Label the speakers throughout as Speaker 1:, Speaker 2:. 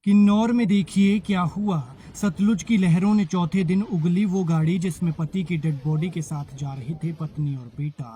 Speaker 1: किन्नौर में देखिए क्या हुआ। सतलुज की लहरों ने चौथे दिन उगली वो गाड़ी जिसमें पति की डेड बॉडी के साथ जा रहे थे पत्नी और बेटा।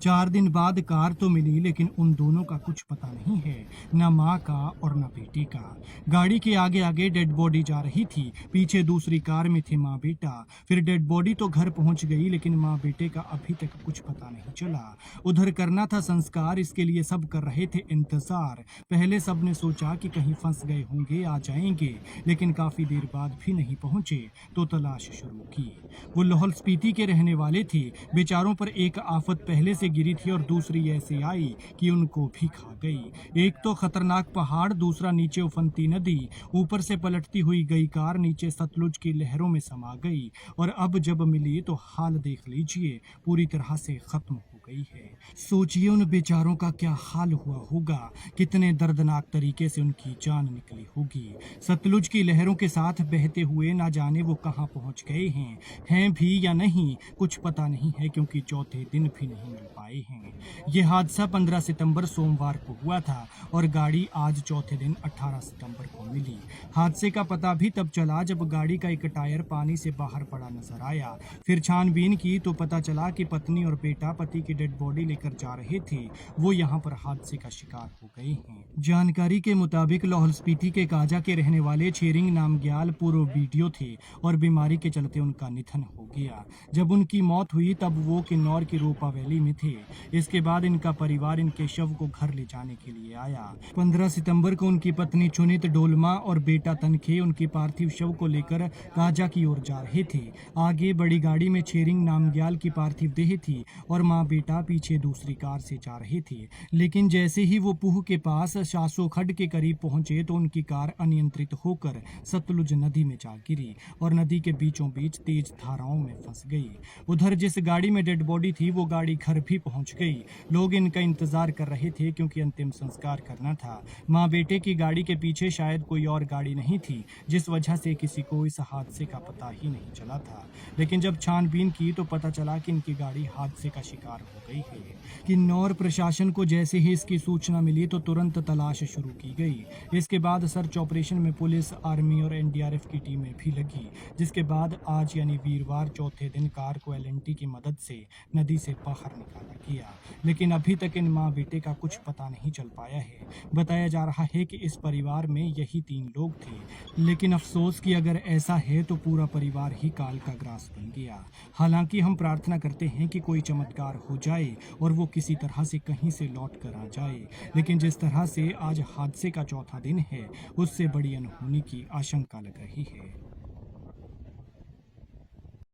Speaker 1: 4 दिन बाद कार तो मिली लेकिन उन दोनों का कुछ पता नहीं है, न माँ का और न बेटे का। गाड़ी के आगे आगे डेड बॉडी जा रही थी, पीछे दूसरी कार में थे माँ बेटा। फिर डेड बॉडी तो घर पहुंच गई लेकिन माँ बेटे का अभी तक कुछ पता नहीं चला। उधर करना था संस्कार, इसके लिए सब कर रहे थे इंतजार। पहले सबने सोचा कि कहीं फंस गए होंगे, आ जाएंगे, लेकिन काफी देर बाद भी नहीं पहुंचे तो तलाश शुरू की। वो लाहौल स्पीति के रहने वाले थे। बेचारों पर एक आफत पहले से गिरी थी और दूसरी ऐसी आई कि उनको भी खा गई। एक तो खतरनाक पहाड़, दूसरा नीचे उफनती नदी, ऊपर से पलटती हुई गई कार नीचे सतलुज की लहरों में समा गई। और अब जब मिली तो हाल देख लीजिए, पूरी तरह से खत्म हो गई है। सोचिए उन बेचारों का क्या हाल हुआ होगा, कितने दर्दनाक तरीके से उनकी जान निकली होगी। सतलुज की लहरों के साथ बहते हुए ना जाने वो कहां पहुंच गए हैं भी या नहीं कुछ पता नहीं है, क्योंकि चौथे दिन भी नहीं मिल पाए हैं। ये हादसा 15 सितंबर सोमवार को हुआ था और गाड़ी आज चौथे दिन 18 सितंबर को मिली। हादसे का पता भी तब चला जब गाड़ी का एक टायर पानी से बाहर पड़ा नजर आया। फिर छानबीन की तो पता चला कि पत्नी और बेटा पति की डेड बॉडी लेकर जा रहे थे, वो यहाँ पर हादसे का शिकार हो गए हैं। जानकारी के मुताबिक लाहौल स्पीति के काजा के रहने वाले छेरिंग नामग्याल पूर्व वीडियो थे और बीमारी के चलते उनका निधन हो गया। जब उनकी मौत हुई तब वो किन्नौर की रोपा वैली में थे। इसके बाद इनका परिवार इनके शव को घर ले जाने के लिए आया। 15 सितंबर को उनकी पत्नी चुनित डोलमा और बेटा तनखे उनकी पार्थिव शव को लेकर काजा की ओर जा रहे थे। आगे बड़ी गाड़ी में छेरिंग नामग्याल की पार्थिव देह थी और माँ बेटा पीछे दूसरी कार से जा रहे थे। लेकिन जैसे ही वो पूह के पास शासो खड्ड के करीब पहुंचे तो उनकी कार अनियंत्रित होकर सतलुज नदी में जा गिरी और नदी के बीचों बीच तेज धाराओं में फंस गई। उधर जिस गाड़ी में डेड बॉडी थी वो गाड़ी घर भी पहुंच गई। लोग इनका इंतजार कर रहे थे क्योंकि अंतिम संस्कार करना था। माँ बेटे की गाड़ी के पीछे शायद कोई और गाड़ी नहीं थी, जिस वजह से किसी को इस हादसे का पता ही नहीं चला था। लेकिन जब छानबीन की तो पता चला कि इनकी गाड़ी हादसे का शिकार हो गई है। किन्नौर प्रशासन को जैसे ही इसकी सूचना मिली तो तुरंत तलाश शुरू की गई। इसके बाद सर्च ऑपरेशन में पुलिस, आर्मी और एनडीआरएफ की टीमें भी लगी, जिसके बाद आज यानी वीरवार चौथे दिन कार को एलएनटी की मदद से नदी से बाहर निकाला गया। लेकिन अभी तक इन माँ बेटे का कुछ पता नहीं चल पाया है। बताया जा रहा है कि इस परिवार में यही 3 लोग थे, लेकिन अफसोस कि अगर ऐसा है तो पूरा परिवार ही काल का ग्रास बन गया। हालांकि हम प्रार्थना करते हैं कि कोई चमत्कार हो जाए और वो किसी तरह से कहीं से लौट कर आ जाए, लेकिन जिस तरह से आज हादसे का चौथा दिन है उससे बड़ी अनहोनी की आशंका लग रही है।